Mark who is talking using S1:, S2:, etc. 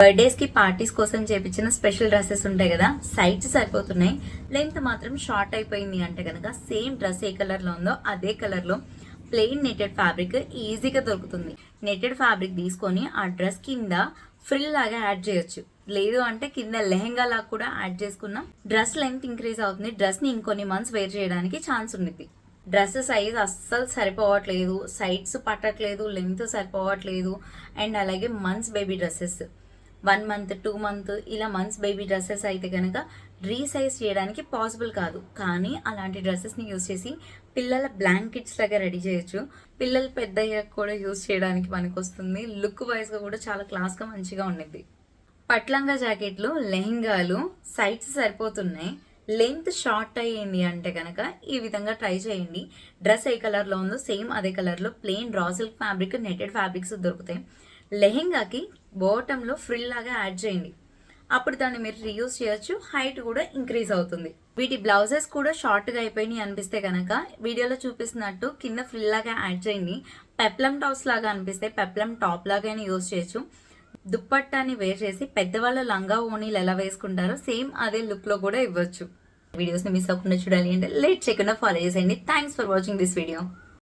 S1: Birthdays కి parties కోసం చేపించిన స్పెషల్ డ్రెస్సెస్ ఉంటాయి కదా, సైజ్ సరిపోతున్నాయి, లెంత్ మాత్రం షార్ట్ అయిపోయింది అంటే కనుక సేమ్ డ్రెస్ ఏ కలర్ లో ఉందో అదే కలర్ లో ప్లెయిన్ నెటెడ్ ఫ్యాబ్రిక్ ఈజీగా దొరుకుతుంది. నెటెడ్ ఫ్యాబ్రిక్ తీసుకొని ఆ డ్రెస్ కింద ఫ్రిల్ లాగా యాడ్ చేయొచ్చు. లేదు అంటే కింద లెహెంగా లాగా కూడా యాడ్ చేసుకున్న డ్రెస్ లెంత్ ఇంక్రీజ్ అవుతుంది. డ్రెస్ ని ఇంకొన్ని మంత్స్ వేర్ చేయడానికి ఛాన్స్ ఉంది. డ్రెస్ సైజ్ అస్సలు సరిపోవట్లేదు, సైడ్స్ పట్టట్లేదు, లెంత్ సరిపోవట్లేదు. అండ్ అలాగే months baby dresses 1 month 2 month ఇలా మంత్స్ బేబీ డ్రెస్సెస్ అయితే కనుక రీసైజ్ చేయడానికి పాసిబుల్ కాదు. కానీ అలాంటి డ్రెస్సెస్ని యూజ్ చేసి పిల్లల బ్లాంకెట్స్ లాగా రెడీ చేయొచ్చు. పిల్లలు పెద్ద అయ్యాక కూడా యూజ్ చేయడానికి మనకు వస్తుంది. లుక్ వైజ్గా కూడా చాలా క్లాస్గా మంచిగా ఉండిద్ది. పట్లంగా జాకెట్లు, లెహెంగాలు సైడ్స్ సరిపోతున్నాయి, లెంత్ షార్ట్ అయ్యింది అంటే కనుక ఈ విధంగా ట్రై చేయండి. డ్రెస్ ఏ కలర్లో ఉందో సేమ్ అదే కలర్లో plain raw silk fabric, netted fabrics దొరుకుతాయి. లెహెంగాకి బాటంలో ఫ్రిల్ లాగా యాడ్ చేయండి. అప్పుడు దాన్ని మీరు రీయూజ్ చేయొచ్చు, హైట్ కూడా ఇంక్రీజ్ అవుతుంది. వీటి బ్లౌజెస్ కూడా షార్ట్గా అయిపోయినాయి అనిపిస్తే కనుక వీడియోలో చూపిస్తున్నట్టు కింద ఫ్రిల్ లాగా యాడ్ చేయండి. పెప్లం టాప్స్ లాగా అనిపిస్తే పెప్లం టాప్ లాగానే యూజ్ చేయొచ్చు. దుప్పట్టాని వేర్ చేసి పెద్దవాళ్ళ లంగా ఓణీలు ఎలా వేసుకుంటారో సేమ్ అదే లుక్లో కూడా ఇవ్వచ్చు. వీడియోస్ని మిస్ అవ్వకుండా చూడాలి అంటే లేట్ చేయకుండా ఫాలో చేసేయండి. Thanks for watching this video.